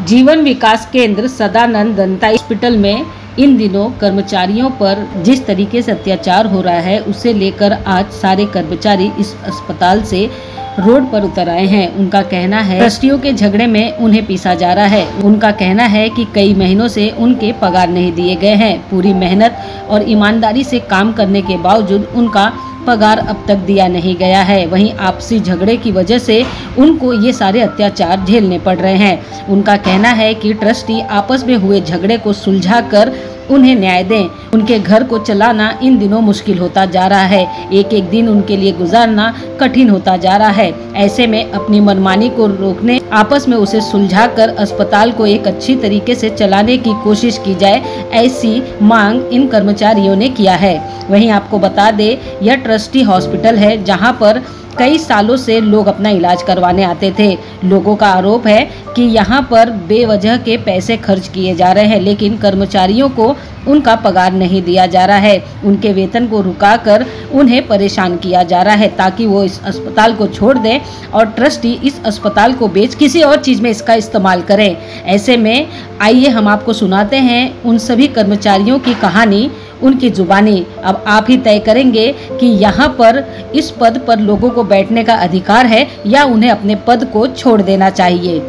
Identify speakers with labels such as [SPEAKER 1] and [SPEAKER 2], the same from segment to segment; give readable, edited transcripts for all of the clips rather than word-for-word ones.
[SPEAKER 1] जीवन विकास केंद्र सदानंद दंताई हॉस्पिटल में इन दिनों कर्मचारियों पर जिस तरीके से अत्याचार हो रहा है, उसे लेकर आज सारे कर्मचारी इस अस्पताल से रोड पर उतर आए हैं। उनका कहना है ट्रस्टियों के झगड़े में उन्हें पीसा जा रहा है। उनका कहना है कि कई महीनों से उनके पगार नहीं दिए गए हैं। पूरी मेहनत और ईमानदारी से काम करने के बावजूद उनका पगार अब तक दिया नहीं गया है। वहीं आपसी झगड़े की वजह से उनको ये सारे अत्याचार झेलने पड़ रहे हैं। उनका कहना है कि ट्रस्टी आपस में हुए झगड़े को सुलझाकर उन्हें न्याय दें। उनके घर को चलाना इन दिनों मुश्किल होता जा रहा है। एक एक दिन उनके लिए गुजारना कठिन होता जा रहा है। ऐसे में अपनी मनमानी को रोकने, आपस में उसे सुलझाकर अस्पताल को एक अच्छी तरीके से चलाने की कोशिश की जाए, ऐसी मांग इन कर्मचारियों ने किया है। वहीं आपको बता दें, यह ट्रस्टी हॉस्पिटल है जहां पर कई सालों से लोग अपना इलाज करवाने आते थे। लोगों का आरोप है कि यहाँ पर बेवजह के पैसे खर्च किए जा रहे हैं, लेकिन कर्मचारियों को उनका पगार नहीं दिया जा रहा है। उनके वेतन को रुकाकर उन्हें परेशान किया जा रहा है ताकि वो इस अस्पताल को छोड़ दें और ट्रस्टी इस अस्पताल को बेच किसी और चीज़ में इसका इस्तेमाल करें। ऐसे में आइए हम आपको सुनाते हैं उन सभी कर्मचारियों की कहानी, उनकी जुबानी। अब आप ही तय करेंगे कि यहाँ पर इस पद पर लोगों को बैठने का अधिकार है या उन्हें अपने पद को छोड़ देना चाहिए।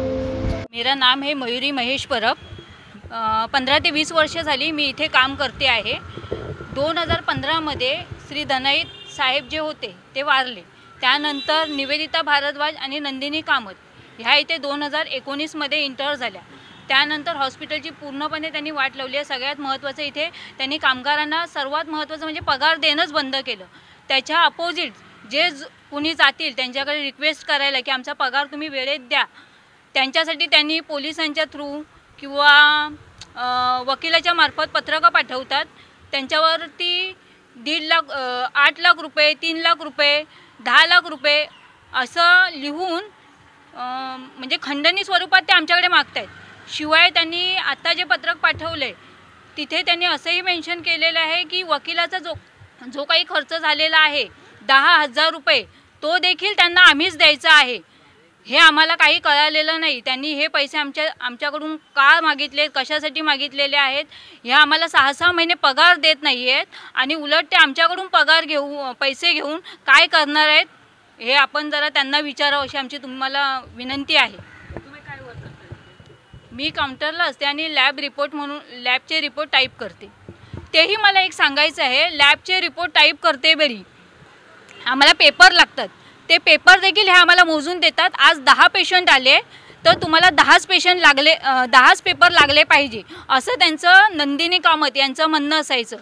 [SPEAKER 2] मेरा नाम है मयुरी महेश परब। 15 ते 20 वर्ष झाली मी इथे काम करते आहे। 2015 मध्ये श्री धनाई साहेब जे होते ते वारले। त्यानंतर निवेदिता भारद्वाज आणि नंदिनी कामत ह्या इथे 2019 मध्ये इंटर झाल्या। त्यानंतर हॉस्पिटलची पूर्णपणे त्यांनी वाट लावली आहे। सगळ्यात महत्त्वाचं इथे त्यांनी कामगारांना सर्वात महत्त्वाचं म्हणजे पगार देणंच बंद केलं। त्याच्या अपोजिट जे कुणी जातील त्यांच्याकडे रिक्वेस्ट करायला की आमचा पगार तुम्ही वेळेत द्या, त्यांच्यासाठी त्यांनी पोलिसांच्या थ्रू किंवा वकिलाच्या मार्फत पत्रकं पाठवतात। त्यांच्यावरती 1.5 लाख 8 लाख रुपये, 3 लाख रुपये, 10 लाख रुपये असं लिहून म्हणजे खंडणी स्वरूपात ते आमच्याकडे मागतायत। शिवाय त्यांनी आता जे पत्रक पाठवले तिथे त्यांनी असंही मेन्शन केलेलं आहे की वकिलाचा जो काही खर्च झालेला आहे 10,000 रुपये तो देखील त्यांना आम्हीच द्यायचा आहे। हे आम्हाला काही कळालेलं नाही। त्यांनी हे पैसे आमच्याकडून का मागितले, कशासाठी मागितलेले आहेत हे आम्हाला 6-6 महिने पगार देत नाही आहेत आणि उलट ते आमच्याकडून पैसे घेऊन काय करणार आहेत हे आपण जरा त्यांना विचारावं अशी आमची तुम्हाला विनंती आहे। मी काउंटरला असते आणि लॅब रिपोर्ट म्हणून लॅबचे रिपोर्ट टाईप करते। तेही मला एक सांगायचं आहे, लॅबचे रिपोर्ट टाईप करते वेळी आम्हाला पेपर लागतात। ते पेपर देखील हे आम्हाला मोजून देतात। आज 10 पेशंट आले तर तुम्हाला 10च पेपर लागले पाहिजे असं त्यांचं नंदिनी कामत यांचं म्हणणं असायचं।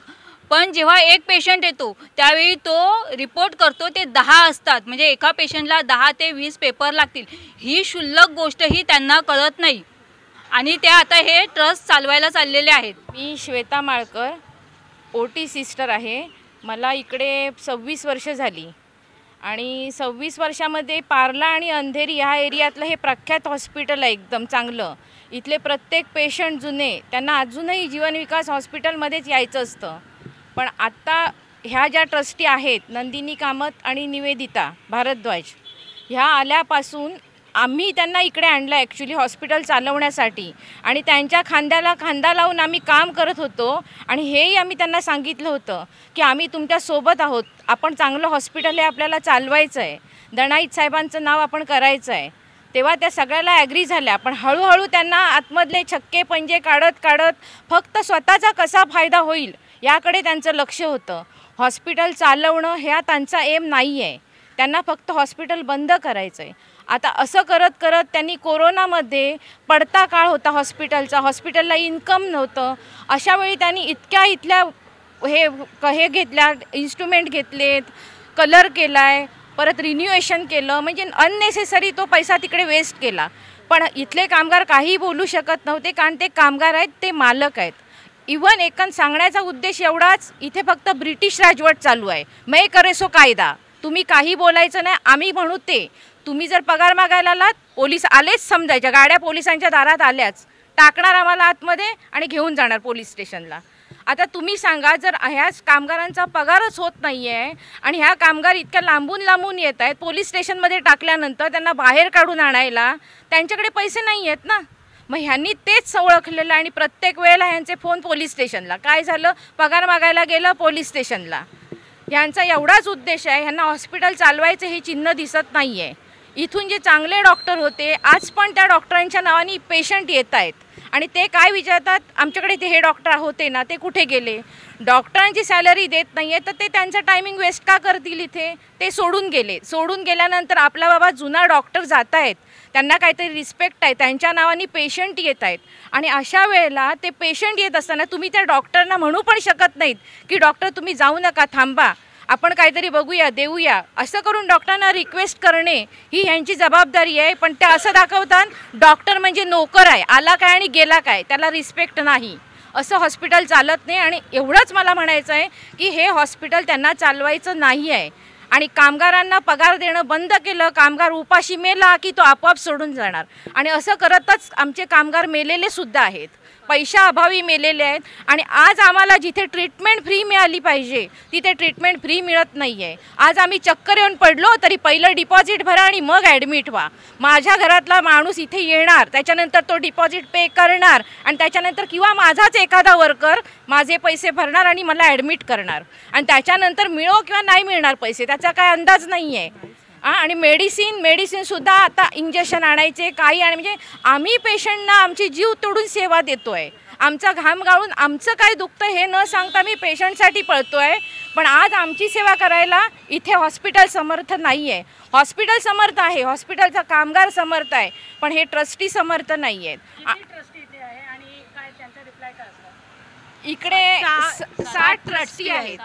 [SPEAKER 2] पण जेव्हा एक पेशंट येतो त्यावेळी तो रिपोर्ट करतो ते 10 असतात, म्हणजे एका पेशंटला 10 ते 20 पेपर लागतील। ही क्षुल्लक गोष्टही त्यांना कळत नाही आणि ते आता हे ट्रस्ट चालवायला चाललेले आहेत।
[SPEAKER 3] मी श्वेता माळकर, ओटी सिस्टर आहे। मला इकडे 26 वर्ष झाली आणि 26 वर्षामध्ये पार्ला आणि अंधेरी ह्या एरियातलं हे प्रख्यात हॉस्पिटल आहे, एकदम चांगलं। इथले प्रत्येक पेशंट जुने, त्यांना अजूनही जीवन विकास हॉस्पिटलमध्येच यायचं असतं। पण आत्ता ह्या ज्या ट्रस्टी आहेत नंदिनी कामत आणि निवेदिता भारद्वाज, ह्या आल्यापासून आम्ही त्यांना इकडे आणलं ॲक्च्युली हॉस्पिटल चालवण्यासाठी आणि त्यांच्या खांद्याला खांदा लावून आम्ही काम करत होतो आणि हेही आम्ही त्यांना सांगितलं होतं की आम्ही तुमच्यासोबत आहोत, आपण चांगलं हॉस्पिटल हे आपल्याला चालवायचं आहे, दणाईत साहेबांचं नाव आपण करायचं आहे। तेव्हा त्या सगळ्याला ॲग्री झाल्या, पण हळूहळू त्यांना आतमधले छक्के पंजे काढत फक्त स्वतःचा कसा फायदा होईल याकडे त्यांचं लक्ष होतं। हॉस्पिटल चालवणं ह्या त्यांचा एम नाही आहे, त्यांना फक्त हॉस्पिटल बंद करायचं आहे। आता असं करत त्यांनी कोरोनामध्ये पडता काळ होता हॉस्पिटलचा, हॉस्पिटलला इन्कम नव्हतं। अशा वेळी त्यांनी इथल्या हे घेतल्या, इन्स्ट्रुमेंट घेतलेत, कलर केला आहे, परत रिन्युएशन केलं, म्हणजे अननेसेसरी तो पैसा तिकडे वेस्ट केला। पण इथले कामगार काही बोलू शकत नव्हते कारण ते कामगार आहेत, ते मालक आहेत। इवन एकंद सांगण्याचा उद्देश एवढाच, इथे फक्त ब्रिटिश राजवट चालू आहे, मै करे सो कायदा। तुम्ही काही बोलायचं नाही, आम्ही म्हणू ते। तुम्ही जर पगार मागायला आलात, पोलीस आलेच समजायच्या, गाड्या पोलिसांच्या दारात आल्याच, टाकणार आम्हाला आतमध्ये आणि घेऊन जाणार पोलीस स्टेशनला। आता तुम्ही सांगा, जर ह्याच कामगारांचा पगारच होत नाही आहे आणि ह्या कामगार इतक्या लांबून येत आहेत, पोलीस स्टेशनमध्ये टाकल्यानंतर त्यांना बाहेर काढून आणायला त्यांच्याकडे पैसे नाही आहेत ना। मग ह्यांनी तेच ओळखलेलं आणि प्रत्येक वेळेला ह्यांचे फोन पोलीस स्टेशनला. काय झालं, पगार मागायला गेलं पोलीस स्टेशनला. यांचा एवढाच उद्देश आहे, ह्यांना हॉस्पिटल चालवायचं हे चिन्ह दिसत नाही आहे. इथून जे चांगले डॉक्टर होते आज पण त्या डॉक्टरांच्या नावाने पेशंट येत आहेत आणि ते काय विचारतात, आमच्याकडे ते हे डॉक्टर होते ना, ते कुठे गेले. डॉक्टरांची सॅलरी देत नाही आहे तर ते त्यांचा टायमिंग वेस्ट का करतील इथे. ते सोडून गेले. सोडून गेल्यानंतर आपला बाबा जुना डॉक्टर जात आहेत, त्यांना काहीतरी रिस्पेक्ट आहे, त्यांच्या नावाने पेशंट येत आहेत. आणि अशा वेळेला ते पेशंट येत असताना तुम्ही त्या डॉक्टरना म्हणू पण शकत नाहीत की डॉक्टर तुम्ही जाऊ नका, थांबा, आपण काहीतरी बघूया, देऊया. असं करून डॉक्टरांना रिक्वेस्ट करणे ही यांची जबाबदारी आहे. पण ते असं दाखवतात डॉक्टर म्हणजे नोकर आहे, आला काय आणि गेला काय, त्याला रिस्पेक्ट नाही. असं हॉस्पिटल चालत नाही. आणि एवढंच मला म्हणायचं आहे की हे हॉस्पिटल त्यांना चालवायचं नाही आहे. आणि कामगारांना पगार देणं बंद केलं, कामगार उपाशी मेला की तो आपोआप सोडून जाणार. आणि असं करतच आमचे कामगार मेलेले सुद्धा आहेत, पैशाअभावी मेलेले आहेत. आणि आज आम्हाला जिथे ट्रीटमेंट फ्री मिळाली पाहिजे तिथे ट्रीटमेंट फ्री मिळत नाही आहे. आज आम्ही चक्कर येऊन पडलो तरी पहिलं डिपॉझिट भरा आणि मग ॲडमिट व्हा. माझ्या घरातला माणूस इथे येणार, त्याच्यानंतर तो डिपॉझिट पे करणार आणि त्याच्यानंतर किंवा माझाच एखादा वर्कर माझे पैसे भरणार आणि मला ॲडमिट करणार. आणि त्याच्यानंतर मिळो किंवा नाही मिळणार पैसे त्याचा काय अंदाज नाही आहे. आणि मेडिसिनसुद्धा आता इंजेक्शन आणायचे काही आणि म्हणजे आम्ही पेशंटना आमची जीव तोडून सेवा देतो आहे. आमचा घाम गाळून आमचं काय दुखतं हे न सांगता मी पेशंटसाठी पळतो आहे. पण आज आमची सेवा करायला इथे हॉस्पिटल समर्थ नाही आहे. हॉस्पिटल समर्थ आहे, हॉस्पिटलचा कामगार समर्थ आहे, पण हे ट्रस्टी समर्थ नाही आहेत. इकडे 60 ट्रस्टी आहेत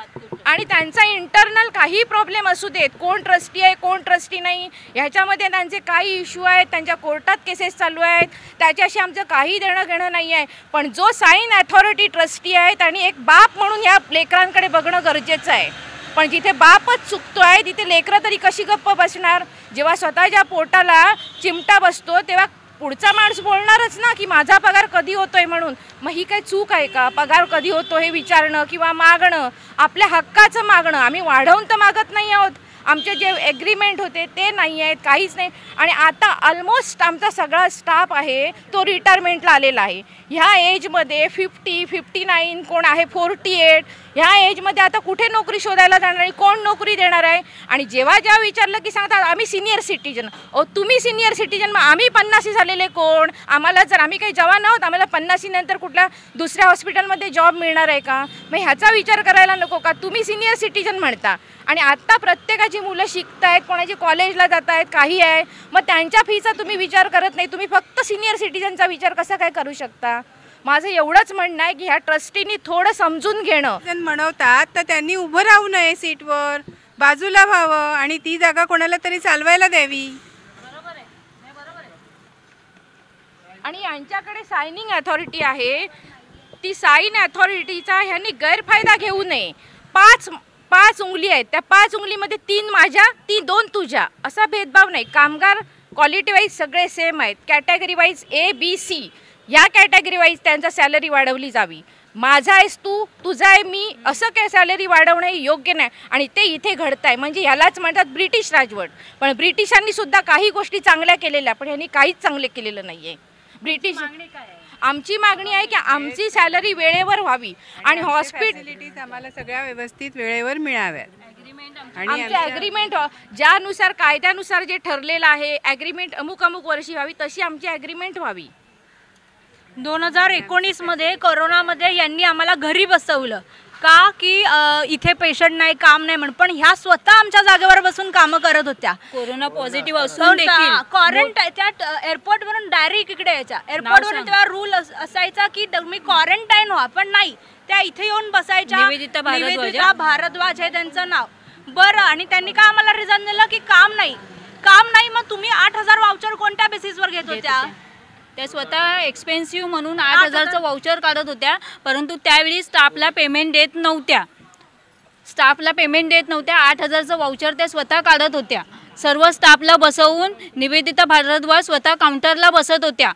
[SPEAKER 3] आणि त्यांचा इंटरनल काही प्रॉब्लेम असू देत, कोण ट्रस्टी आहे कोण ट्रस्टी नाही ह्याच्यामध्ये त्यांचे काही इश्यू आहेत, त्यांच्या कोर्टात केसेस चालू आहेत, त्याच्याशी आमचं काही देणं घेणं नाही आहे. पण जो साईन अथॉरिटी ट्रस्टी आहेत आणि एक बाप म्हणून ह्या लेकरांकडे बघणं गरजेचं आहे. पण जिथे बापच चुकतो आहे तिथे लेकरं तरी कशी गप्प बसणार. जेव्हा स्वतःच्या पोटाला चिमटा बसतो तेव्हा पुढचा माणूस बोलणारच ना की माझा पगार कधी होतोय म्हणून. मग ही काही चूक आहे का, पगार कधी होतो हे विचारणं किंवा मागणं, आपल्या हक्काचं मागणं. आम्ही वाढवून तर मागत नाही आहोत, आमचे जे ॲग्रीमेंट होते ते नाही आहेत, काहीच नाही. आणि आता ऑलमोस्ट आमचा सगळा स्टाफ आहे तो रिटायरमेंटला आलेला आहे. ह्या एजमध्ये 50, 59 कोण आहे 48, ह्या एजमध्ये आता कुठे नोकरी शोधायला जाणार आहे, कोण नोकरी देणार आहे. आणि जेव्हा विचारलं की सांगतात आम्ही सिनियर सिटीजन. तुम्ही सिनियर सिटीजन, मग आम्ही 50 झालेले कोण, आम्हाला जर आम्ही काही जवान आहोत आम्हाला 50 नंतर कुठल्या दुसऱ्या हॉस्पिटलमध्ये जॉब मिळणार आहे का. मग ह्याचा विचार करायला नको का. तुम्ही सिनियर सिटीजन म्हणता आणि आत्ता प्रत्येकाची मुलं शिकत आहेत, कोणाची कॉलेजला जात आहेत, काही आहे, मग त्यांच्या फीचा तुम्ही विचार करत नाही. तुम्ही फक्त सिनियर सिटीजनचा विचार कसा काय करू शकता. माझं एवढंच म्हणणं आहे की ह्या ट्रस्टीनी थोडं समजून घेणं.
[SPEAKER 4] म्हणवतात तर त्यांनी उभं राहू नये, सीटवर बाजूला व्हावं आणि ती जागा कोणाला तरी चालवायला द्यावी.
[SPEAKER 3] आणि यांच्याकडे सायनिंग अथॉरिटी आहे, ती साईन अथॉरिटीचा ह्यांनी गैरफायदा घेऊ नये. पाच उंगली आहेत, त्या 5 उंगलीमध्ये 3 माझ्या 2 तुझ्या असा भेदभाव नाही. कामगार क्वालिटी वाईज सगळे सेम आहेत, कॅटेगरी वाईज ABC, या कॅटेगरी वाईज त्यांचा सॅलरी वाढवली जावी. माझा आहेस तू, तुझा आहे मी, असं काय सॅलरी वाढवणं हे योग्य नाही. आणि ते इथे घडत आहे म्हणजे ह्यालाच म्हणतात ब्रिटिश राजवट. पण ब्रिटिशांनी सुद्धा काही गोष्टी चांगल्या केलेल्या, पण ह्यांनी काहीच चांगले केलेलं नाही आहे. ब्रिटिश आमची मागणी आहे की आमची सॅलरी वेळेवर व्हावी आणि हॉस्पिटॅलिटीज
[SPEAKER 4] आम्हाला सगळ्या व्यवस्थित वेळेवर मिळाव्यात.
[SPEAKER 3] आणि आमचे ॲग्रीमेंट ज्यानुसार कायद्यानुसार जे ठरलेलं आहे ॲग्रीमेंट अमुक वर्षी व्हावी, तशी आमची ॲग्रीमेंट व्हावी.
[SPEAKER 2] 2019 मध्ये कोरोनामध्ये यांनी आम्हाला घरी बसवलं का की इथे पेशंट नाही, काम नाही म्हणून. पण ह्या स्वतः आमच्या जागेवर बसून कामं करत होत्या.
[SPEAKER 5] कोरोना पॉझिटिव्ह असून देखील
[SPEAKER 2] क्वारंटाईन त्या एअरपोर्टवरून डायरेक्ट इकडे यायच्या. एअरपोर्टवरून तेव्हा रूल असायचा की तुम्ही क्वारंटाईन व्हा, पण नाही, त्या इथे येऊन बसायच्या. निवेदिता भारद्वाज हे त्यांचं नाव. बरं, आणि त्यांनी काय आम्हाला रिझन दिलं की काम नाही. मग तुम्ही 8,000 वाउचर कोणत्या बेसिसवर घेत होत्या.
[SPEAKER 5] त्या स्वतः एक्सपेन्सिव्ह म्हणून 8,000चं वाउचर काढत होत्या, परंतु त्यावेळी स्टाफला पेमेंट देत नव्हत्या. 8,000चं वाउचर त्या स्वतः काढत होत्या. सर्व स्टाफला बसवून निवेदिता भारद्वाज स्वतः काउंटरला बसत होत्या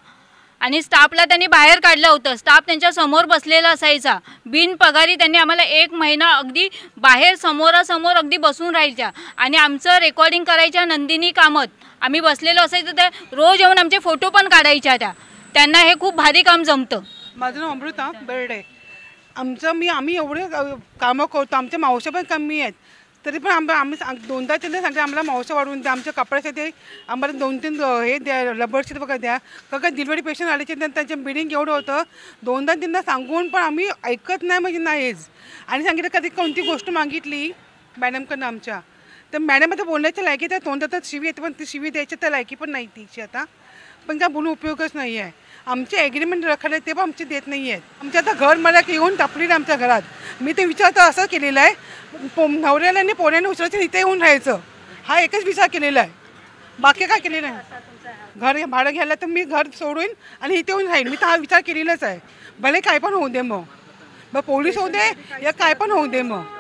[SPEAKER 5] आणि स्टाफला त्यांनी बाहेर काढलं होतं. स्टाफ त्यांच्या समोर बसलेला असायचा. बिन पगारी त्यांनी आम्हाला 1 महिना अगदी बाहेर समोरासमोर अगदी बसून राहायच्या. आणि आमचं रेकॉर्डिंग करायच्या नंदिनी कामत, आम्ही बसलेलो असायचं, त्या रोज येऊन आमचे फोटो पण काढायच्या. त्यांना हे खूप भारी काम जमतं.
[SPEAKER 4] माझं नाव अमृता बेर्डे. आम्ही एवढे कामं करतो, आमच्या मावशा पण कमी आहेत, तरी पण आम्ही 2-3 सांगते आम्हाला मावशा वाढवून द्या, आमच्या कपड्यासाठी आम्हाला 2-3 हे द्या, रबर शीट वगैरे द्या. का डिलिव्हरी पेशंट आल्याचे त्यांचं बिलिंग एवढं होतं, 2-3 सांगून पण आम्ही ऐकत नाही म्हणजे नाहीच. आणि सांगितलं कधी कोणती गोष्ट मागितली मॅडमकडनं आमच्या, तर मॅडम आता बोलण्याच्या लायकी त्या तोंडात शिवी येते, पण ती शिवी द्यायची तर लायकी पण नाही तिची आता, पण काय बोलून उपयोगच नाही आहे. आमचे ॲग्रीमेंट रखडले ते पण आमचे देत नाही आहेत. आमच्या आता घर मला येऊन टपली आमच्या घरात. मी ते विचारतो असं केलेलं आहे, नवऱ्याला आणि पोऱ्याने उचलायचं इथे येऊन राहायचं, हा एकच विचार केलेला आहे, बाकी काय केलेलं आहे. घर भाडं घ्यायला तर मी घर सोडून आणि इथे येऊन राहील, मी तर हा विचार केलेलाच आहे. भले काय पण होऊ दे, मग पोलीस होऊ दे या काय पण होऊ दे. मग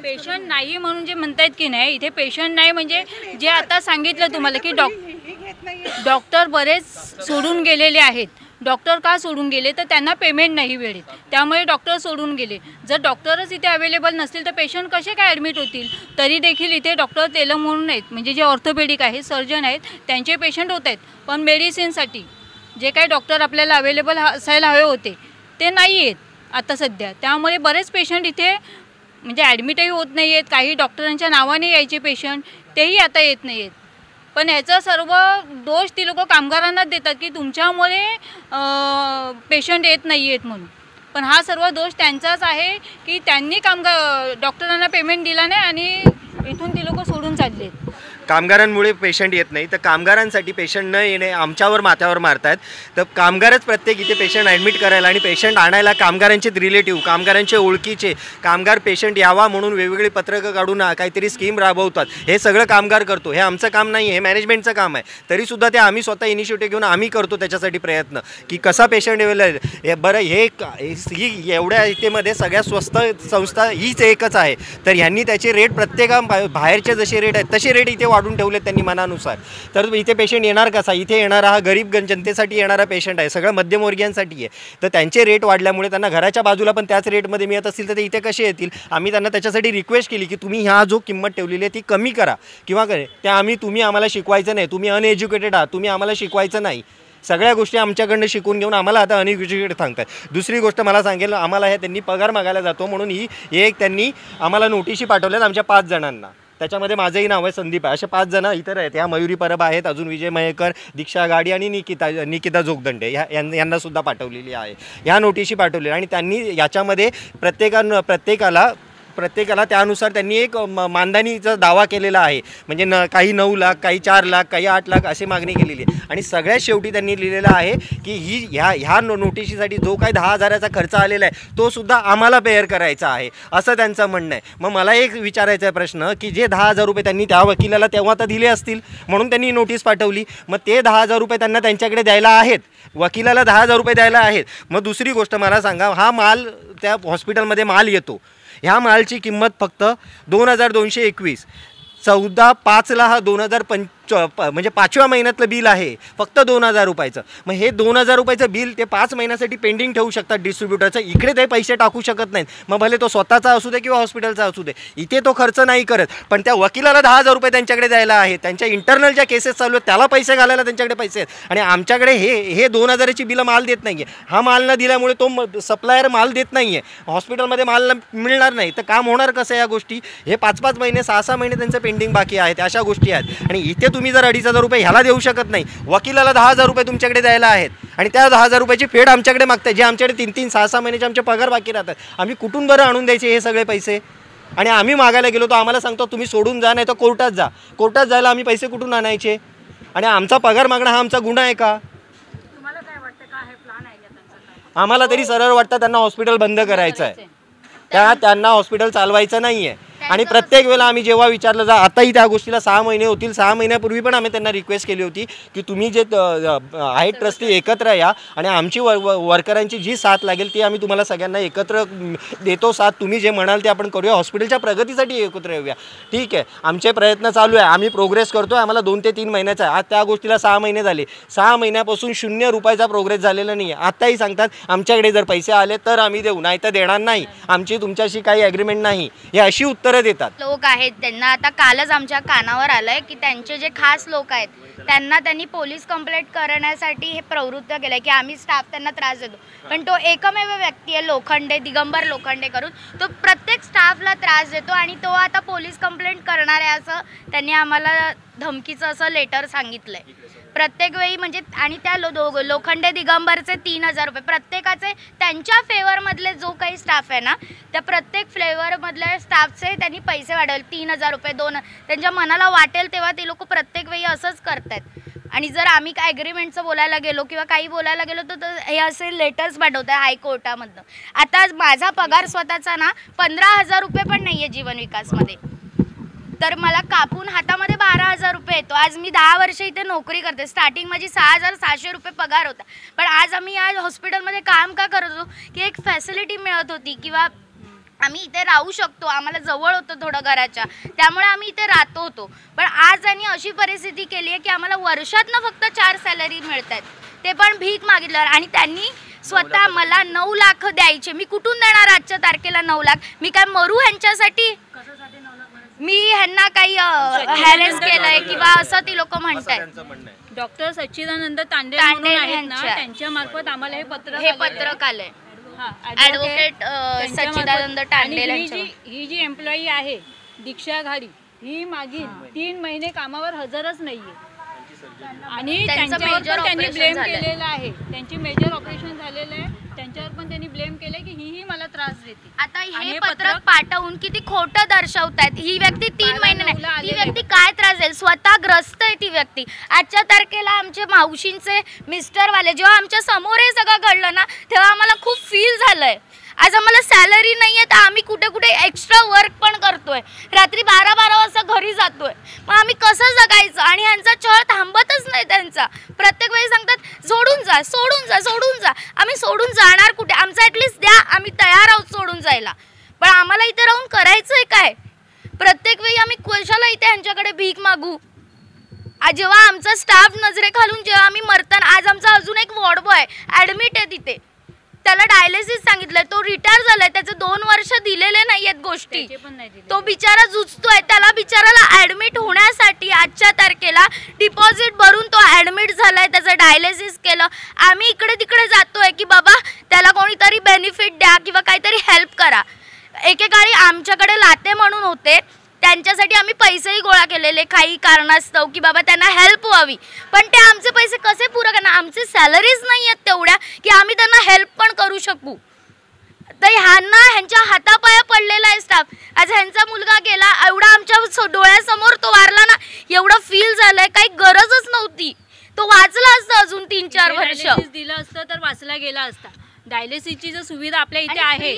[SPEAKER 5] पेशंट नाही म्हणून जे म्हणतायत की नाही, इथे पेशंट नाही म्हणजे जे आता सांगितलं तुम्हाला की डॉक्टर बरेच सोडून गेलेले आहेत. डॉक्टर का सोडून गेले तर त्यांना पेमेंट नाही वेळेत, त्यामुळे डॉक्टर सोडून गेले. जर डॉक्टरच इथे अवेलेबल नसतील तर पेशंट कसे काय ॲडमिट होतील. तरी देखील इथे डॉक्टर तेलंग म्हणून आहेत, म्हणजे जे ऑर्थोपेडिक आहेत, सर्जन आहेत, त्यांचे पेशंट होत आहेत. पण मेडिसिनसाठी जे काही डॉक्टर आपल्याला अवेलेबल असायला हवे होते ते नाही आहेत आता सध्या. त्यामुळे बरेच पेशंट इथे म्हणजे ॲडमिटही होत नाही आहेत. काही डॉक्टरांच्या नावाने यायचे पेशंट तेही आता येत नाही आहेत. पण ह्याचा सर्व दोष ती लोक कामगारांनाच देतात की तुमच्यामुळे पेशंट येत नाही आहेत म्हणून. पण हा सर्व दोष त्यांचाच आहे की त्यांनी डॉक्टरांना पेमेंट दिला नाही आणि इथून ती लोक सोडून चालले आहेत.
[SPEAKER 6] कामगारांमुळे पेशंट येत नाही तर कामगारांसाठी पेशंट न येणे आमच्यावर माथ्यावर मारतात. तर कामगारच प्रत्येक इथे पेशंट ॲडमिट करायला आणि पेशंट आणायला कामगारांचे रिलेटिव्ह, कामगारांचे ओळखीचे कामगार पेशंट यावा म्हणून वेगवेगळी पत्रकं काढून काहीतरी स्कीम राबवतात. हे सगळं कामगार करतो, हे आमचं काम नाही, हे मॅनेजमेंटचं काम आहे. तरीसुद्धा ते आम्ही स्वतः इनिशिएटिव्ह घेऊन आम्ही करतो त्याच्यासाठी प्रयत्न की कसा पेशंट हे बरं. ही एवढ्या इथेमध्ये सगळ्यात स्वस्त संस्था हीच एकच आहे. तर ह्यांनी त्याचे रेट प्रत्येका बाहेरचे जसे रेट आहेत तसे रेट इथे वाढून ठेवले त्यांनी मनानुसार. तर इथे पेशंट येणार कसा. इथे येणारा हा गरीब जनतेसाठी येणारा पेशंट आहे, सगळं मध्यमवर्गीयांसाठी आहे. तर त्यांचे रेट वाढल्यामुळे त्यांना घराच्या बाजूला पण त्याच रेटमध्ये मिळत असतील तर ते इथे कसे येतील. आम्ही त्यांना त्याच्यासाठी रिक्वेस्ट केली की तुम्ही ह्या जो किंमत ठेवलेली आहे ती कमी करा किंवा त्या तुम्ही आम्हाला शिकवायचं नाही, तुम्ही अनएज्युकेटेड आहात, तुम्ही आम्हाला शिकवायचं नाही. सगळ्या गोष्टी आमच्याकडनं शिकून घेऊन आम्हाला आता अनएज्युकेटेड सांगतात. दुसरी गोष्ट मला सांगेल, आम्हाला हे त्यांनी पगार मागायला जातो म्हणून ही एक त्यांनी आम्हाला नोटिशी पाठवल्यात आमच्या 5 जणांना. त्याच्यामध्ये माझंही नाव आहे संदीप आहे. असे 5 जण इतर आहेत. ह्या मयुरी परब आहेत, अजून विजय मयेकर, दीक्षा गाडी आणि निकिता जोगदंडे यांनासुद्धा पाठवलेली आहे. ह्या नोटिशी पाठवलेल्या आणि त्यांनी याच्यामध्ये प्रत्येकाला त्यानुसार त्यांनी एक मानधनीचा दावा केलेला आहे. म्हणजे काही 9 लाख, काही 4 लाख, काही 8 लाख अशी मागणी केलेली आहे. आणि सगळ्यात शेवटी त्यांनी लिहिलेलं आहे की ह्या नोटिशीसाठी जो काही 10,000चा खर्च आलेला आहे तो सुद्धा आम्हाला पेअर करायचा आहे असं त्यांचं म्हणणं आहे. मग मला एक विचारायचा आहे प्रश्न की जे 10,000 रुपये त्यांनी त्या वकिलाला तेव्हा तर दिले असतील म्हणून त्यांनी नोटीस पाठवली, मग ते 10,000 रुपये त्यांना त्यांच्याकडे द्यायला आहेत, वकिलाला 10,000 रुपये द्यायला आहेत. मग दुसरी गोष्ट मला सांगा, हा माल त्या हॉस्पिटलमध्ये माल येतो, ह्या मालची किंमत फक्त 2,221. 14/5ला हा 2005 म्हणजे 5व्या महिन्यातलं बिल आहे फक्त 2,000 रुपयाचं. मग हे 2,000 रुपयाचं बिल ते 5 महिन्यासाठी पेंडिंग ठेवू शकतात डिस्ट्रीब्युटरचं. इकडे ते पैसे टाकू शकत नाहीत. मग भले तो स्वतःचा असू दे किंवा हॉस्पिटलचा असू दे, इथे तो खर्च नाही करत. पण त्या वकिलाला 10,000 रुपये त्यांच्याकडे द्यायला आहे. त्यांच्या इंटरनल ज्या केसेस चालू आहेत त्याला पैसे घालायला त्यांच्याकडे पैसे आहेत. आणि आमच्याकडे हे 2,000ची बिलं माल देत नाही आहे. हा माल न दिल्यामुळे तो सप्लायर माल देत नाही आहे, हॉस्पिटलमध्ये माल मिळणार नाही. तर काम होणार कसं या गोष्टी. हे 5-5 महिने 6-6 महिने त्यांचं पेंडिंग बाकी आहेत, अशा गोष्टी आहेत. आणि इथे तुम्ही जर 2,500 रुपये ह्याला देऊ शकत नाही, वकिलाला 10,000 रुपये तुमच्याकडे द्यायला आहेत आणि त्या 10,000 रुपयाची फेड आमच्याकडे मागताय, जे आमच्याकडे 3-3, 6-6 महिन्याचे आमचे पगार बाकी राहतात. आम्ही कुठून बरं आणून द्यायचे हे सगळे पैसे. आणि आम्ही मागायला गेलो तर आम्हाला सांगतो तुम्ही सोडून जा, नाही तर कोर्टात जा. कोर्टात जायला आम्ही पैसे कुठून आणायचे. आणि आमचा पगार मागणं हा आमचा गुन्हा आहे का. आम्हाला तरी सरळ वाटतं त्यांना हॉस्पिटल बंद करायचं आहे, त्यांना हॉस्पिटल चालवायचं नाही आहे. आणि प्रत्येक वेळेला आम्ही जेव्हा विचारलं जा, आताही त्या गोष्टीला 6 महिने होतील, 6 महिन्यापूर्वी पण आम्ही त्यांना रिक्वेस्ट केली होती की तुम्ही जे आहेत ट्रस्टी एकत्र या आणि आमची वर्करांची जी साथ लागेल ती आम्ही तुम्हाला सगळ्यांना एकत्र देतो साथ. तुम्ही जे म्हणाल ते आपण करूया, हॉस्पिटलच्या प्रगतीसाठी एकत्र येऊया. ठीक आहे, आमचे प्रयत्न चालू आहे, आम्ही प्रोग्रेस करतो आहे. आम्हाला 2 ते 3 महिन्याचा आहे. आज त्या गोष्टीला 6 महिने झाले. 6 महिन्यापासून 0 रुपयाचा प्रोग्रेस झालेला नाही आहे. आत्ताही सांगतात आमच्याकडे जर पैसे आले तर आम्ही देऊ, नाही तर देणार नाही, आमची तुमच्याशी काही ॲग्रीमेंट नाही. हे अशी उत्तरं उत्तरं देतात.
[SPEAKER 7] लोक आहेत त्यांना आता कालच आमच्या कानावर आलंय की त्यांचे जे खास लोक आहेत त्यांनी पोलीस कंप्लेंट करण्यासाठी हे प्रवृत्त केलंय की आम्ही स्टाफ त्यांना त्रास देतो. पण तो एकमेव व्यक्ती आहे लोखंडे, दिगंबर लोखंडे करून, तो प्रत्येक स्टाफला त्रास देतो आणि तो आता पोलीस कंप्लेंट करणार आहे असं त्यांनी आम्हाला धमकीचं असं लेटर सांगितलंय प्रत्येक वेळी. म्हणजे आणि त्या लोखंडे दिगंबरचे 3,000 रुपये प्रत्येकाचे, त्यांच्या फेवरमधले जो काही स्टाफ आहे ना त्या प्रत्येक फ्लेवरमधल्या स्टाफचे त्यांनी पैसे वाढवले. 3,000 रुपये, 2 त्यांच्या मनाला वाटेल तेव्हा ते लोक प्रत्येक वेळी असंच करतात. आणि जर आम्ही काय ॲग्रीमेंटचं बोलायला गेलो किंवा काही बोलायला गेलो तर हे असे लेटर्स पाठवत आहे हायकोर्टामधनं. आता माझा पगार स्वतःचा ना 15,000 रुपये पण नाही आहे जीवन विकासमध्ये, तर मला कापून हातामध्ये 12,000 रुपये येतो. आज मी 10 वर्ष इथे नोकरी करते. स्टार्टिंग माझी 6,600 रुपये पगार होता. पण आज आम्ही या हॉस्पिटलमध्ये काम का करत होतो की एक फॅसिलिटी मिळत होती किंवा आम्ही इथे राहू शकतो, आम्हाला जवळ होतं थोडं घराच्या, त्यामुळे आम्ही इथे राहतो होतो. पण आज त्यांनी अशी परिस्थिती केली आहे की आम्हाला वर्षातनं फक्त 4 सॅलरी मिळत आहेत, ते पण भीक मागितल्यावर. आणि त्यांनी स्वतः मला 9 लाख द्यायचे. मी कुठून देणार आजच्या तारखेला 9 लाख? मी काय मरू ह्यांच्यासाठी? मी ह्यांना काही हॅरेस केलंय किंवा असं ती लोक म्हणतात.
[SPEAKER 5] डॉक्टर सच्चिदानंद तांडे आहेत ना, त्यांच्या मार्फत आम्हाला हे पत्रक
[SPEAKER 7] आलंय. ॲडव्होकेट सच्चिदानंद तांडे
[SPEAKER 5] ही जी एम्प्लॉई आहे दीक्षा घाडी, ही मागील 3 महिने कामावर हजरच नाहीये आणि त्यांच्यावर पण त्यांनी ब्लेम केलेला आहे. त्यांची मेजर ऑपरेशन झालेलं आहे, त्यांच्यावर पण त्यांनी ब्लेम केलंय की ही मला त्रास देते.
[SPEAKER 7] आता हे पत्रक पाठवून किती खोटं दर्शवतायत. ही व्यक्ती 3 महिने नाही, ती व्यक्ती काय त्रास देईल? स्वतः ग्रस्त आहे ती व्यक्ती. आजच्या तारखेला आमचे मावशींचे मिस्टरवाले जेव्हा आमच्या समोर हे सगळं घडलं ना तेव्हा आम्हाला खूप फील झालंय. आज आम्हाला सॅलरी नाही आहे तर आम्ही कुठे कुठे एक्स्ट्रा वर्क पण करतोय, रात्री 12-12 वाजता घरी जातोय. मग आम्ही कसं जगायचं? आणि ह्यांचा छळ थांबतच नाही त्यांचा. प्रत्येक वेळी सांगतात सोडून जा, सोडून जा, सोडून जा. आम्ही सोडून जाणार कुठे? आमचं ॲटलिस्ट द्या, आम्ही तयार आहोत सोडून जायला. पण आम्हाला इथे राहून करायचंय काय? प्रत्येक वेळी आम्ही कशाला इथे ह्यांच्याकडे भीक मागू? जेव्हा आमचा स्टाफ नजरेखालून जेव्हा आम्ही मरताना, आज आमचा अजून एक वॉर्ड बॉय ॲडमिट आहे तिथे, त्याला डायलिसिस सांगितलंय, तो रिटायर झालाय, त्याचे 2 वर्ष दिलेले नाहीयेत गोष्टी, तो बिचारा झुजतोय. त्याला बिचाराला ऍडमिट होण्यासाठी आजच्या तारखेला डिपॉझिट भरून तो ऍडमिट झालाय, त्याचं डायलिसिस केलं. आम्ही इकडे तिकडे जातोय की बाबा त्याला कोणीतरी बेनिफिट द्या किंवा काहीतरी हेल्प करा. एकेकाळी आमच्याकडे लाते म्हणून होते, त्यांच्यासाठी आम्ही पैसेही गोळा केलेले काही कारणास्तव की बाबा त्यांना हेल्प व्हावी. पण ते आमचे पैसे कसे पुरे करणार? आमचे सॅलरीज नाही आहेत तेवढ्या की आम्ही त्यांना हेल्प पण करू शकू. तर ह्यांच्या हातापाया पडलेला आहे स्टाफ. आज ह्यांचा मुलगा गेला, एवढा आमच्या डोळ्यासमोर तो वारला ना, एवढं फील झालंय. काही गरजच नव्हती, तो वाचला असता अजून 3-4 वर्ष
[SPEAKER 5] दिलं असतं तर वाचला गेला असता. डायलिसिसची जर सुविधा आपल्या इथे आहे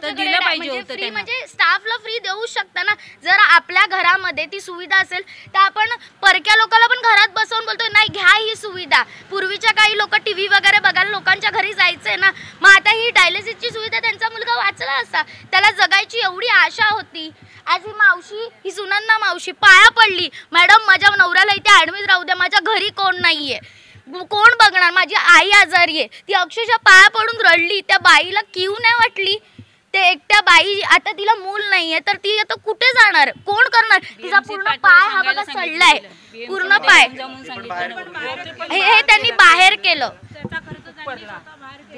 [SPEAKER 5] तर दिलं पाहिजे होतं त्यांना.
[SPEAKER 7] म्हणजे स्टाफला फ्री देऊ शकता ना. जर आपल्या घरामध्ये ती सुविधा असेल तर आपण परक्या लोकांना पण घरात बसवून बोलतोय नाही घ्या ही सुविधा. पूर्वीच्या काही लोक टीव्ही वगैरे बघायला लोकांच्या घरी जायचंय ना, मग आता ही डायलिसिसची सुविधा त्यांचा मुलगा वाचला असता. त्याला जगायची एवढी आशा होती. आज ही मावशी, ही सुनंदा मावशी पाया पडली, मॅडम माझ्या नवऱ्याला इथे ॲडमिट राहू द्या, माझ्या घरी कोण नाहीये, कोण बघणार, माझी आई आजारी आहे. ती अक्षरशः पाया पडून रडली. त्या बाईला कीव नाही वाटली. ते एकट्या बाई, आता तिला मूल नाहीये तर ती आता कुठे जाणार, कोण करणार? तिचा पूर्ण पाय हा बघा सडलाय, पूर्ण पाय. हे त्यांनी बाहेर केलं.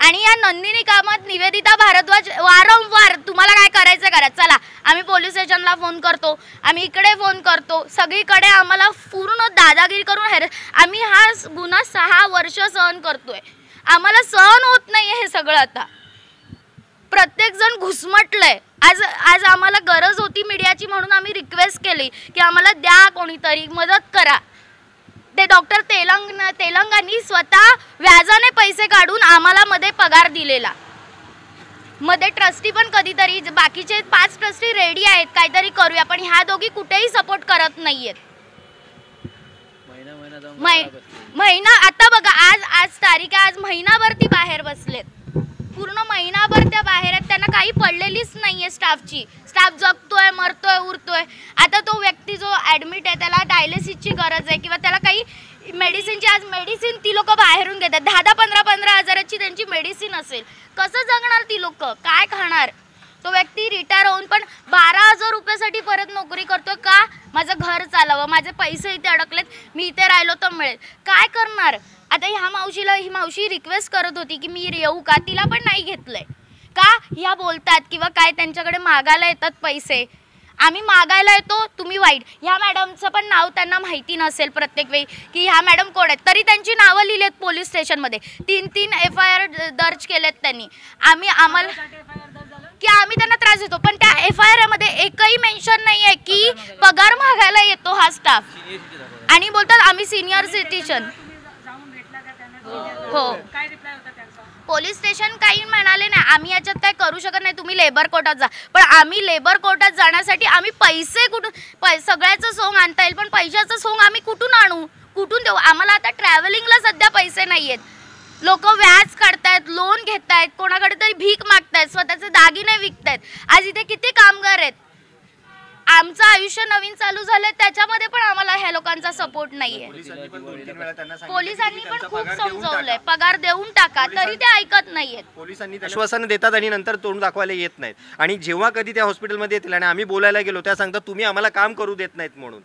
[SPEAKER 7] आणि या नंदिनी कामात निवेदिता भारद्वाज वारंवार तुम्हाला काय करायचं करा, चला आम्ही पोलीस स्टेशनला फोन करतो, आम्ही इकडे फोन करतो, सगळीकडे आम्हाला पूर्ण दादागिरी करून आम्ही हा गुन्हा 6 वर्ष सहन करतोय. आम्हाला सहन होत नाहीये हे सगळं. आता प्रत्येक जण घुसमटलंय. आज आम्हाला गरज होती मीडियाची म्हणून आम्ही रिक्वेस्ट केली की आम्हाला द्या, कोणीतरी मदत करा. ते डॉक्टर तेलंगानी स्वतः व्याजाने पैसे काढून आम्हाला मध्ये पगार दिलेला. मध्ये ट्रस्टी पण कधीतरी, बाकीचे 5 ट्रस्टी रेडी आहेत काहीतरी करूया, पण ह्या दोघी कुठेही सपोर्ट करत नाहीयेत. महिना आता बघा, आज तारीख आहे, आज महिनाभर ती बाहेर बसलेत. पूर्ण महिनाभर त्या बाहेर आहेत, त्यांना काही पडलेलीच नाहीये स्टाफची. स्टाफ जगतोय, मरतोय, उरतोय. आता तो व्यक्ती जो ॲडमिट आहे त्याला डायलिसिसची गरज आहे किंवा त्याला काही मेडिसिनची, आज मेडिसिन ती लोक बाहेरून घेतात. 10-15 हजाराची त्यांची मेडिसिन असेल, कसं जगणार ती लोक, काय खाणार? तो व्यक्ती रिटायर होऊन पण 12,000 रुपयासाठी परत नोकरी करतोय का? माझं घर चालावं, माझे पैसे इथे अडकलेत, मी इथे राहिलो तर मिळेल. काय करणार? आता ह्या मावशीला ही मावशी रिक्वेस्ट करत होती की मी येऊ का, तिला पण नाही घेतलंय का? ह्या बोलतात किंवा काय त्यांच्याकडे मागायला येतात पैसे, आम्ही मागायला येतो, तुम्ही वाईट. ह्या मॅडमचं पण नाव त्यांना माहिती नसेल प्रत्येक वेळी की ह्या मॅडम कोण आहेत, तरी त्यांची नावं लिहिलेत पोलीस स्टेशनमध्ये. 3 FIR दर्ज केलेत त्यांनी. आम्हाला की आम्ही त्यांना त्रास देतो, पण त्या FIR मध्ये एकही मेन्शन नाही आहे की पगार मागायला येतो हा स्टाफ, आणि बोलतात आम्ही सिनियर सिटीजन. हो, पोलीस स्टेशन काही म्हणाले नाही, आम्ही याच्यात काय करू शकत नाही, तुम्ही लेबर कोर्टात जा. पण आम्ही लेबर कोर्टात जाण्यासाठी आम्ही पैसे कुठून, सगळ्याचं सोंग आणता येईल पण पैशाचं सोंग आम्ही कुठून आणू, कुठून देऊ? आम्हाला आता ट्रॅव्हलिंगला सध्या पैसे नाही आहेत. लोक व्याज काढतायत, लोन घेतायत, कोणाकडे तरी भीक मागतायत, स्वतःचे दागिने विकतायत. आज इथे किती कामगार आहेत, आमचं आयुष्य नवीन चालू झालंय त्याच्यामध्ये पण आम्हाला ह्या लोकांचा सपोर्ट नाहीये. पोलिसांनी पण खूप समजवलंय पगार देऊन टाका, तरी ते ऐकत नाहीयेत.
[SPEAKER 6] पोलिसांनी आश्वासन देतात आणि नंतर तोंड दाखवायला येत नाहीत. आणि जेव्हा कधी त्या हॉस्पिटलमध्ये येतील आणि आम्ही बोलायला गेलो त्या सांगतात तुम्ही आम्हाला काम करू देत नाहीत म्हणून.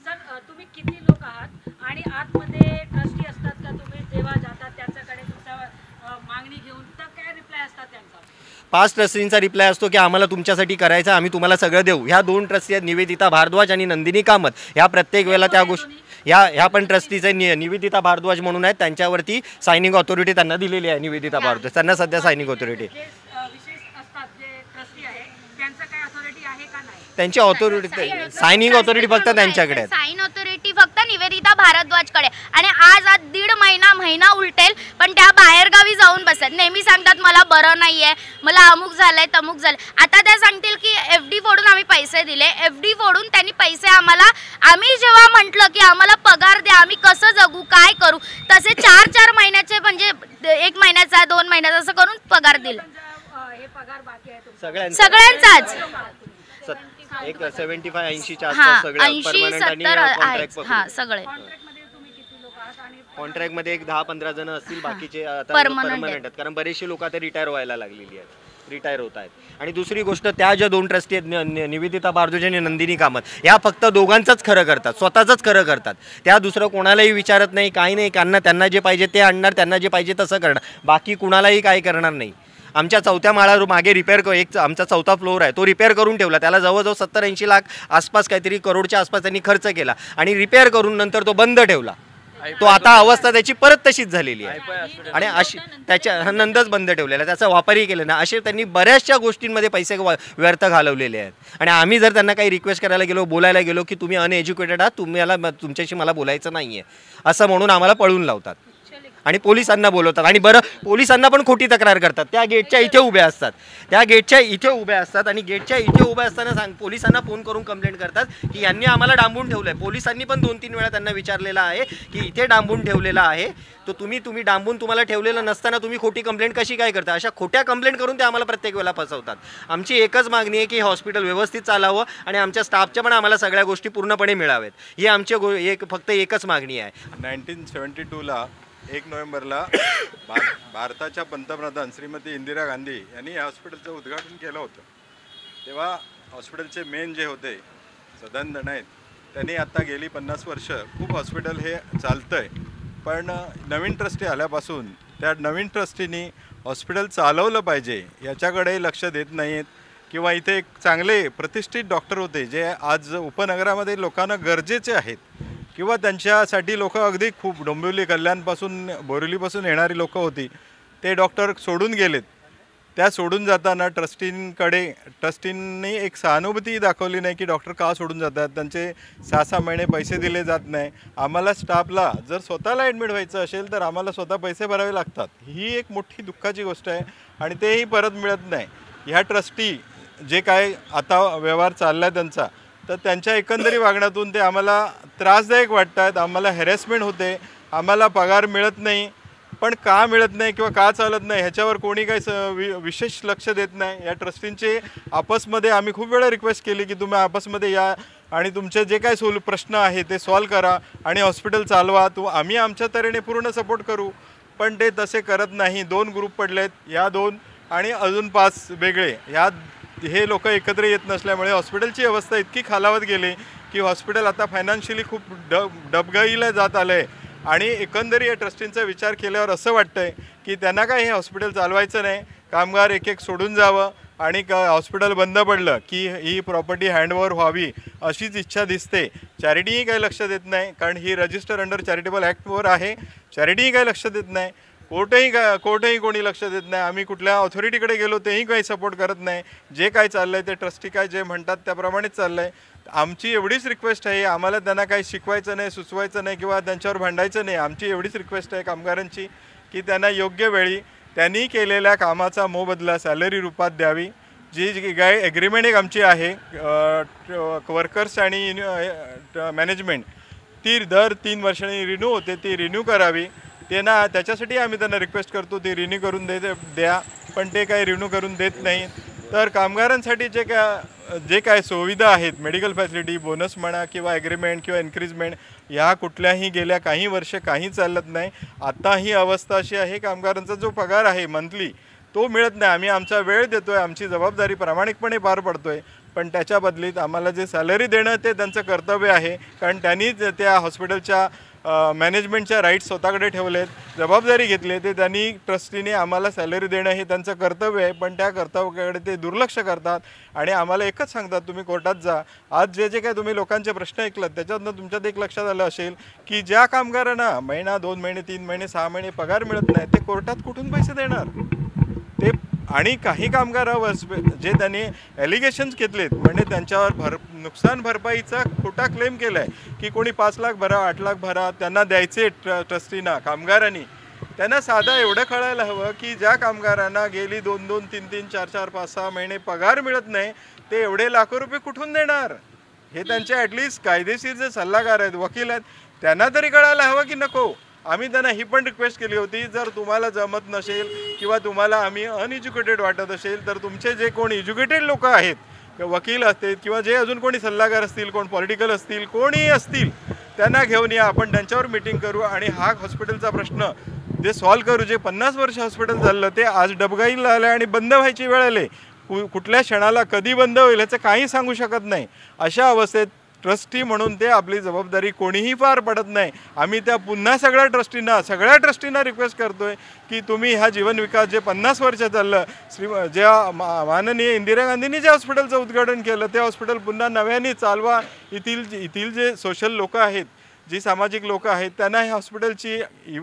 [SPEAKER 1] सर, तुम्ही किती लोक आहात आणि आतमध्ये ट्रस्टी असतात का? तुम्ही जेव्हा जातात त्यांच्याकडे तुमचा मागणी घेऊन तर काय रिप्लाय असतात त्यांचा?
[SPEAKER 6] 5 ट्रस्टींचा रिप्लाय असतो की आम्हाला तुमच्यासाठी करायचं, आम्ही तुम्हाला सगळं देऊ. ह्या 2 ट्रस्टी आहेत, निवेदिता भारद्वाज आणि नंदिनी कामत. ह्या प्रत्येक वेळेला त्या गोष्टी ह्या पण ट्रस्टीचे निवेदिता भारद्वाज म्हणून आहेत, त्यांच्यावरती सायनिंग ऑथॉरिटी त्यांना दिलेली आहे. निवेदिता भारद्वाज त्यांना सध्या सायनिंग ऑथॉरिटी. त्यांची ऑथॉरिटी सायनिंग ऑथॉरिटी फक्त त्यांच्याकडे आहे.
[SPEAKER 7] साइन ऑथॉरिटी फक्त निवेदिता भारद्वाजकडे. आणि आज 1.5 महिना उलटेल पण त्या बाहेरगावी जाऊन बसतात. नेहमी सांगतात मला बरं नाहीये, मला अमुक झालंय तमुक झालंय. आता त्या सांगतील की FD फोडून आम्ही पैसे दिले, FD फोडून त्यांनी पैसे आम्हाला, आम्ही जेव्हा म्हटलं की आम्हाला पगार द्या, आम्ही कसं जगू काय करू, तसे 4 महिन्याचे म्हणजे 1 महिन्याचा 2 महिन्याचा असं करून पगार दिला सगळ्यांचाच.
[SPEAKER 6] एक 75-80च्या आसपास सगळे परमनंट आणि कॉन्ट्रॅक्ट.
[SPEAKER 7] हां, सगळे
[SPEAKER 6] कॉन्ट्रॅक्ट मध्ये एक 10-15 जण असतील, बाकीचे आता परमनंट आहेत. कारण बरेचसे लोक आता रिटायर व्हायला लागलेली आहेत, रिटायर होत आहेत. आणि दुसरी गोष्ट, त्या ज्या 2 ट्रस्टी आहेत निवेदिता भारद्वाज आणि नंदिनी कामत, या फक्त दोघांचंच खरं करतात, स्वतःच खरं करतात. त्या दुसरं कोणालाही विचारत नाही, काही नाही. त्यांना जे पाहिजे ते आणणार, त्यांना जे पाहिजे तसं करणार, बाकी कुणालाही काय करणार नाही. आमच्या 4थ्या माळावर मागे एक आमचा 4था फ्लोअर आहे, तो रिपेअर करून ठेवला. त्याला जवळजवळ 70-80 लाख आसपास, काहीतरी करोडच्या आसपास त्यांनी खर्च केला आणि रिपेअर करून नंतर तो बंद ठेवला. तो आता अवस्था त्याची परत तशीच झालेली आहे आणि अशी त्याच्या नंदच बंद ठेवलेला, त्याचा वापरही केला ना. असे त्यांनी बऱ्याचशा गोष्टींमध्ये पैसे व्यर्थ घालवलेले आहेत. आणि आम्ही जर त्यांना काही रिक्वेस्ट करायला गेलो, बोलायला गेलो की तुम्ही अनएज्युकेटेड आहात, तुमच्याशी मला बोलायचं नाही आहे असं म्हणून आम्हाला पळून लावतात आणि पोलिसांना बोलवतात. आणि बरं, पोलिसांना पण खोटी तक्रार करतात. त्या गेटच्या इथे उभ्या असतात, आणि गेटच्या इथे उभ्या असताना पोलिसांना फोन करून कंप्लेंट करतात की यांनी आम्हाला डांबून ठेवलं आहे. पोलिसांनी पण 2-3 वेळा त्यांना विचारलेलं आहे की इथे डांबून ठेवलेलं आहे, तर तुम्ही डांबून तुम्हाला ठेवलेलं नसताना तुम्ही खोटी कंप्लेंट कशी काय करता? अशा खोट्या कंप्लेंट करून ते आम्हाला प्रत्येक वेळेला फसवतात. आमची एकच मागणी आहे की हॉस्पिटल व्यवस्थित चालावं आणि आमच्या स्टाफच्या पण आम्हाला सगळ्या गोष्टी पूर्णपणे मिळाव्यात. ही आमची फक्त एकच मागणी आहे.
[SPEAKER 8] 1972ला 1 नोव्हेंबरला भारताच्या पंतप्रधान श्रीमती इंदिरा गांधी यांनी या हॉस्पिटलचं उद्घाटन केलं होतं. तेव्हा हॉस्पिटलचे मेन जे होते सदानंद नाईक, त्यांनी आता गेली 50 वर्ष खूप हॉस्पिटल हे चालतं आहे. पण नवीन ट्रस्टी आल्यापासून त्या नवीन ट्रस्टीनी हॉस्पिटल चालवलं पाहिजे याच्याकडे लक्ष देत नाहीत. किंवा इथे एक चांगले प्रतिष्ठित डॉक्टर होते जे आज उपनगरामध्ये लोकांना गरजेचे आहेत, किंवा त्यांच्यासाठी लोक अगदी खूप डोंबिवली कल्याणपासून बोरिवलीपासून येणारी लोकं होती, ते डॉक्टर सोडून गेलेत. त्या सोडून जाताना ट्रस्टींनी एक सहानुभूती दाखवली नाही की डॉक्टर का सोडून जातात, त्यांचे 6-6 महिने पैसे दिले जात नाही. आम्हाला स्टाफला जर स्वतःला ॲडमिट व्हायचं असेल तर आम्हाला स्वतः पैसे भरावे लागतात. ही एक मोठी दुःखाची गोष्ट आहे आणि तेही परत मिळत नाही. ह्या ट्रस्टी जे काय आता व्यवहार चालला आहे त्यांचा, तर त्यांच्या एकंदरी वागण्यातून ते आम्हाला त्रासदायक वाटतात. आम्हाला हॅरेसमेंट होते, आम्हाला पगार मिळत नाही. पण का मिळत नाही किंवा का चालत नाही ह्याच्यावर कोणी काही विशेष लक्ष देत नाही. या ट्रस्टींचे आपसमध्ये आम्ही खूप वेळा रिक्वेस्ट केली की तुम्ही आपसमध्ये या आणि तुमचे जे काही प्रश्न आहे ते सॉल्व करा आणि हॉस्पिटल चालवा. आम्ही आमच्या तऱ्हेने पूर्ण सपोर्ट करू, पण ते तसे करत नाही. 2 ग्रुप पडलेत. या 2 आणि अजून 5 वेगळे हे लोक एकत्र येत नसल्यामुळे हॉस्पिटलची अवस्था इतकी खालावत गेली की हॉस्पिटल आता फायनान्शियली खूप डबघाईला जात आलं आहे. आणि एकंदरी या ट्रस्टींचा विचार केल्यावर असं वाटतं आहे की त्यांना काय हे हॉस्पिटल चालवायचं नाही, कामगार एक एक सोडून जावं आणि हॉस्पिटल बंद पडलं की ही प्रॉपर्टी हँडओव्हर व्हावी अशीच इच्छा दिसते. चॅरिटीही काही लक्ष देत नाही, कारण ही रजिस्टर अंडर चॅरिटेबल ॲक्टवर आहे. चॅरिटीही काही लक्ष देत नाही, कोर्टही कोणी लक्ष देत नाही. आम्ही कुठल्या ऑथॉरिटीकडे गेलो तेही काही सपोर्ट करत नाही. जे काय चाललं आहे ते ट्रस्टी काय जे म्हणतात त्याप्रमाणेच चाललं आहे. आमची एवढीच रिक्वेस्ट आहे, आम्हाला त्यांना काही शिकवायचं नाही, सुचवायचं नाही किंवा त्यांच्यावर भांडायचं नाही. आमची एवढीच रिक्वेस्ट आहे कामगारांची की त्यांना योग्य वेळी त्यांनी केलेल्या कामाचा मोबदला सॅलरी रूपात द्यावी. जी काय ॲग्रीमेंट एक आमची आहे वर्कर्स आणि मॅनेजमेंट, ती दर 3 वर्षांनी रिन्यू होते, ती रिन्यू करावी. त्याच्यासाठी आम्ही त्यांना रिक्वेस्ट करतो ती रिन्यू करून द्या, पण ते काही रिन्यू करून देत नाही. तर कामगारांसाठी जे काय सुविधा आहेत, मेडिकल फॅसिलिटी, बोनस म्हणा किंवा ॲग्रीमेंट किंवा इन्क्रीजमेंट, ह्या कुठल्याही गेल्या काही वर्ष काही चालत नाही. आता ही अवस्था अशी आहे, कामगारांचा जो पगार आहे मंथली तो मिळत नाही. आम्ही आमचा वेळ देतो आहे, आमची जबाबदारी प्रामाणिकपणे पार पडतो आहे, पण त्याच्या बदलीत आम्हाला जे सॅलरी देणं ते त्यांचं कर्तव्य आहे. कारण त्यांनी त्या हॉस्पिटलच्या मॅनेजमेंटच्या राईट्स स्वतःकडे ठेवलेत, जबाबदारी घेतली, ते त्यांनी ट्रस्टीने आम्हाला सॅलरी देणं हे त्यांचं कर्तव्य आहे. पण त्या कर्तव्याकडे ते दुर्लक्ष करतात आणि आम्हाला एकच सांगतात तुम्ही कोर्टात जा. आज जे काय तुम्ही लोकांचे प्रश्न ऐकलात त्याच्यातनं तुमच्यात एक लक्षात आलं असेल की ज्या कामगारांना महिना, 2 महिने, 3 महिने, 6 महिने पगार मिळत नाही ते कोर्टात कुठून पैसे देणार ते. आणि काही कामगारावर जे त्यांनी ॲलिगेशन्स घेतलेत म्हणजे त्यांच्यावर नुकसान भरपाईचा खोटा क्लेम केला आहे की कोणी 5 लाख भरा, 8 लाख भरा, त्यांना द्यायचे ट्रस्टीना कामगारांनी. त्यांना साधं एवढं कळायला हवं की ज्या कामगारांना गेली 2-2, 3-3, 4-4, 5-6 महिने पगार मिळत नाही ते एवढे लाखो रुपये कुठून देणार. हे त्यांचे ॲटलिस्ट कायदेशीर जे सल्लागार आहेत, वकील आहेत, त्यांना तरी कळायला हवं की नको. आम्ही त्यांना ही पण रिक्वेस्ट केली होती, जर तुम्हाला जमत नसेल किंवा तुम्हाला आम्ही अनएज्युकेटेड वाटत असेल तर तुमचे जे कोणी एज्युकेटेड लोक आहेत, वकील असतील किंवा जे अजून कोणी सल्लागार असतील, कोण पॉलिटिकल असतील, कोणीही असतील, त्यांना घेऊन या, आपण त्यांच्यावर मीटिंग करू आणि हा हॉस्पिटलचा प्रश्न जे सॉल्व्ह करू. जे 50 वर्ष हॉस्पिटल झालं ते आज डबघाईला आलं आणि बंद व्हायची वेळ आली. कुठल्या क्षणाला कधी बंद होईल याचं काही सांगू शकत नाही. अशा अवस्थेत ट्रस्टी म्हणून ते आपली जबाबदारी कोणीही पार पडत नाही. आम्ही त्या पुन्हा सगळ्या ट्रस्टींना रिक्वेस्ट करतोय की तुम्ही ह्या जीवन विकास जे 50 वर्ष चाललं, ज्या माननीय इंदिरा गांधींनी जे हॉस्पिटलचं उद्घाटन केलं ते हॉस्पिटल पुन्हा नव्याने चालवा. येथील जे सोशल लोक आहेत, जी सामाजिक लोक आहेत, त्यांना ह्या हॉस्पिटलची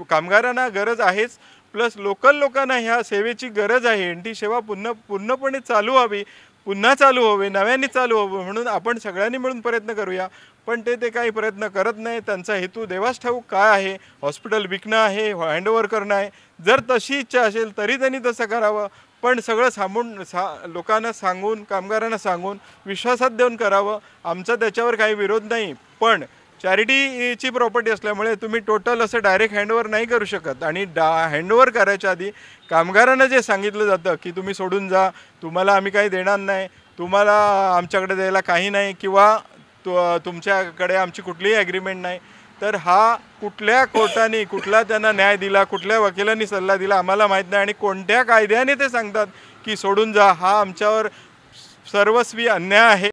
[SPEAKER 8] कामगारांना गरज आहेच, प्लस लोकल लोकांना ह्या सेवेची गरज आहे. ती सेवा पूर्णपणे चालू व्हावी, पुन्हा चालू व्हावे, नव्याने चालू व्हावं म्हणून आपण सगळ्यांनी मिळून प्रयत्न करूया. पण ते काही प्रयत्न करत नाही. त्यांचा हेतू देवास ठाऊक काय आहे, हॉस्पिटल विकणं आहे, हँडओव्हर करणं आहे. जर तशी इच्छा असेल तरी त्यांनी तसं करावं, पण सगळं लोकांना सांगून, कामगारांना सांगून, विश्वासात देऊन करावं. आमचा त्याच्यावर काही विरोध नाही, पण चॅरिटीची प्रॉपर्टी असल्यामुळे तुम्ही टोटल असं डायरेक्ट हँडओव्हर नाही करू शकत. आणि हँडओव्हर करायच्या आधी कामगारांना जे सांगितलं जातं की तुम्ही सोडून जा, तुम्हाला आम्ही काही देणार नाही, तुम्हाला आमच्याकडे द्यायला काही नाही किंवा तुमच्याकडे आमची कुठलीही ॲग्रीमेंट नाही, तर हा कुठल्या कोर्टाने कुठला त्यांना न्याय दिला, कुठल्या वकिलांनी सल्ला दिला आम्हाला माहीत नाही. आणि कोणत्या कायद्याने ते सांगतात की सोडून जा, हा आमच्यावर सर्वस्वी अन्याय आहे.